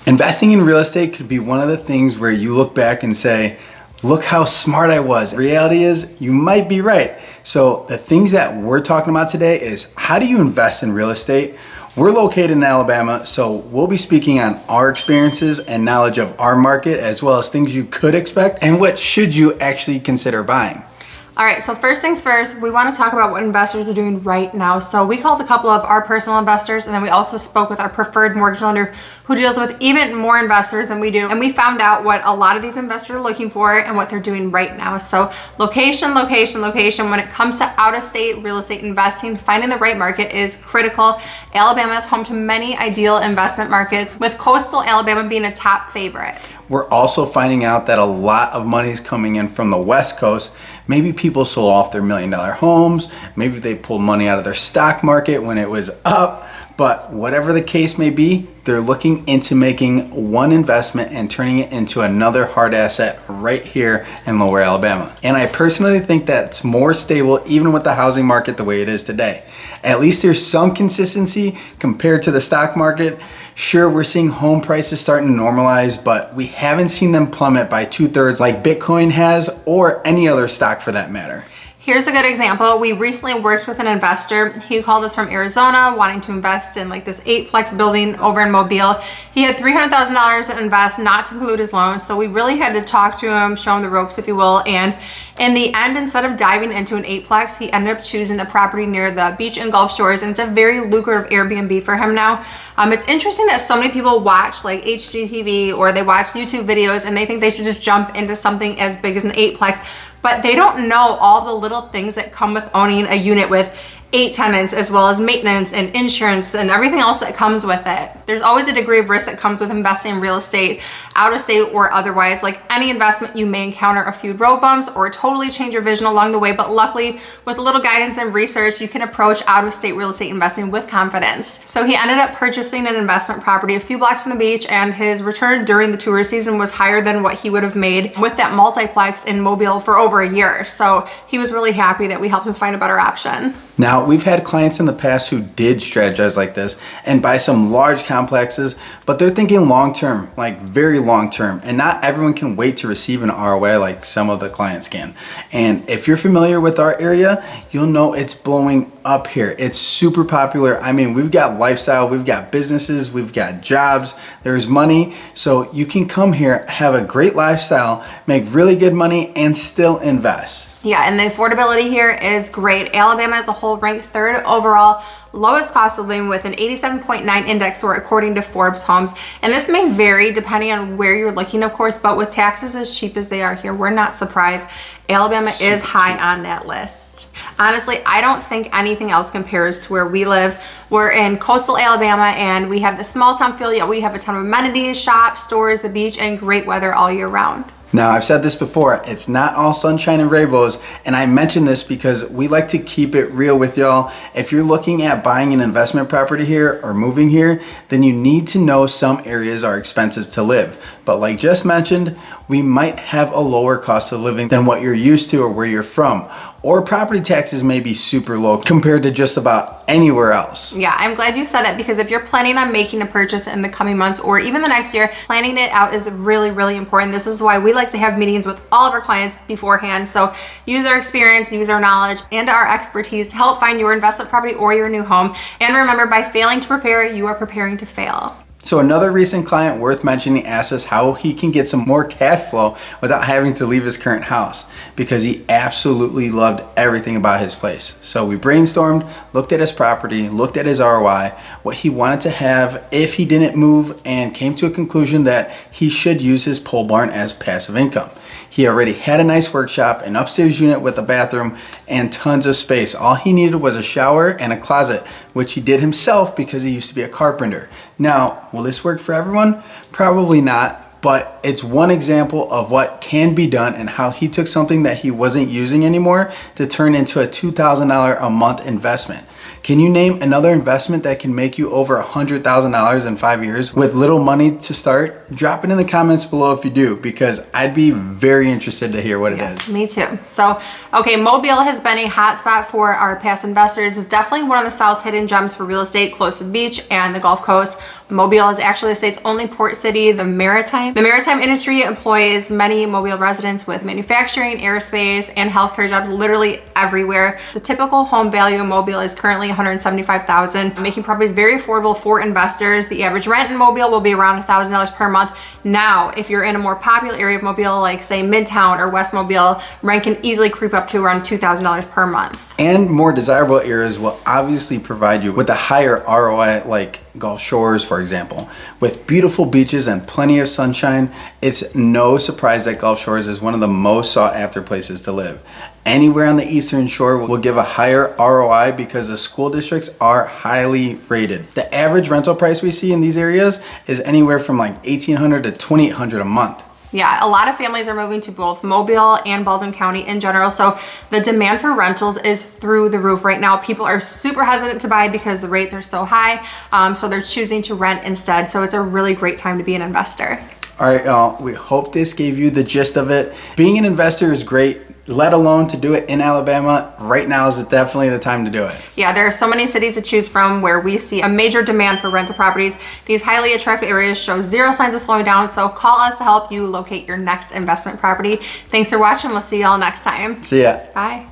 Investing in real estate could be one of the things where you look back and say, look how smart I was. The reality is you might be right. So the things that we're talking about today is how do you invest in real estate? We're located in Alabama, so we'll be speaking on our experiences and knowledge of our market, as well as things you could expect and what should you actually consider buying. All right, so first things first, we want to talk about what investors are doing right now. So we called a couple of our personal investors, and then we also spoke with our preferred mortgage lender who deals with even more investors than we do. And we found out what a lot of these investors are looking for and what they're doing right now. So location, location, location. When it comes to out-of-state real estate investing, finding the right market is critical. Alabama is home to many ideal investment markets, with coastal Alabama being a top favorite. We're also finding out that a lot of money is coming in from the West Coast. Maybe people sold off their $1 million homes. Maybe they pulled money out of their stock market when it was up. But whatever the case may be, they're looking into making one investment and turning it into another hard asset right here in Lower Alabama. And I personally think that's more stable even with the housing market the way it is today. At least there's some consistency compared to the stock market. Sure, we're seeing home prices starting to normalize, but we haven't seen them plummet by 2/3 like Bitcoin has, or any other stock for that matter. Here's a good example. We recently worked with an investor. He called us from Arizona, wanting to invest in like this 8-plex building over in Mobile. He had $300,000 to invest, not to include his loan. So we really had to talk to him, show him the ropes, if you will. And in the end, instead of diving into an 8-plex, he ended up choosing a property near the beach and Gulf Shores. And it's a very lucrative Airbnb for him now. It's interesting that so many people watch like HGTV or they watch YouTube videos and they think they should just jump into something as big as an 8-plex. But they don't know all the little things that come with owning a unit with 8 tenants, as well as maintenance and insurance and everything else that comes with it. There's always a degree of risk that comes with investing in real estate, out of state or otherwise. Like any investment, you may encounter a few road bumps or totally change your vision along the way. But luckily, with a little guidance and research, you can approach out of state real estate investing with confidence. So he ended up purchasing an investment property a few blocks from the beach, and his return during the tourist season was higher than what he would have made with that multiplex in Mobile for over a year. So he was really happy that we helped him find a better option. Now, we've had clients in the past who did strategize like this and buy some large complexes, but they're thinking long-term, like very long-term, and not everyone can wait to receive an ROI like some of the clients can. And if you're familiar with our area, you'll know it's blowing up here. It's super popular. I mean, we've got lifestyle, we've got businesses, we've got jobs, there's money. So you can come here, have a great lifestyle, make really good money, and still invest. Yeah, and the affordability here is great. Alabama as a whole ranked 3rd overall lowest cost of living with an 87.9 index score according to Forbes Homes. And this may vary depending on where you're looking, of course, but with taxes as cheap as they are here, we're not surprised. Alabama is high on that list. Honestly, I don't think anything else compares to where we live. We're in coastal Alabama and we have the small town feel, yet we have a ton of amenities, shops, stores, the beach, and great weather all year round. Now, I've said this before, it's not all sunshine and rainbows, and I mention this because we like to keep it real with y'all. If you're looking at buying an investment property here or moving here, then you need to know some areas are expensive to live. But like just mentioned, we might have a lower cost of living than what you're used to or where you're from. Or property taxes may be super low compared to just about anywhere else. Yeah, I'm glad you said that, because if you're planning on making a purchase in the coming months or even the next year, planning it out is really, really important. This is why we like to have meetings with all of our clients beforehand. So use our experience, use our knowledge, and our expertise to help find your investment property or your new home. And remember, by failing to prepare, you are preparing to fail. So another recent client worth mentioning asked us how he can get some more cash flow without having to leave his current house, because he absolutely loved everything about his place. So we brainstormed, looked at his property, looked at his ROI, what he wanted to have if he didn't move, and came to a conclusion that he should use his pole barn as passive income. He already had a nice workshop, an upstairs unit with a bathroom, and tons of space. All he needed was a shower and a closet, which he did himself because he used to be a carpenter. Now, will this work for everyone? Probably not, but it's one example of what can be done and how he took something that he wasn't using anymore to turn into a $2,000 a month investment. Can you name another investment that can make you over $100,000 in 5 years with little money to start? Drop it in the comments below if you do, because I'd be very interested to hear what it is. Me too. So, okay, Mobile has been a hot spot for our past investors. It's definitely one of the South's hidden gems for real estate, close to the beach and the Gulf Coast. Mobile is actually the state's only port city. The maritime industry employs many Mobile residents with manufacturing, aerospace, and healthcare jobs literally everywhere. The typical home value in Mobile is currently $175,000, making properties very affordable for investors. The average rent in Mobile will be around $1,000 per month. Now, if you're in a more popular area of Mobile, like say Midtown or West Mobile, rent can easily creep up to around $2,000 per month. And more desirable areas will obviously provide you with a higher ROI, like Gulf Shores, for example. With beautiful beaches and plenty of sunshine, it's no surprise that Gulf Shores is one of the most sought after places to live. Anywhere on the Eastern Shore will give a higher ROI because the school districts are highly rated. The average rental price we see in these areas is anywhere from like $1,800 to $2,800 a month. Yeah, a lot of families are moving to both Mobile and Baldwin County in general. So the demand for rentals is through the roof right now. People are super hesitant to buy because the rates are so high. So they're choosing to rent instead. So it's a really great time to be an investor. All right, y'all, we hope this gave you the gist of it. Being an investor is great, let alone to do it in Alabama. Right now is definitely the time to do it. Yeah, there are so many cities to choose from where we see a major demand for rental properties. These highly attractive areas show zero signs of slowing down, so call us to help you locate your next investment property. Thanks for watching. We'll see y'all next time. See ya. Bye.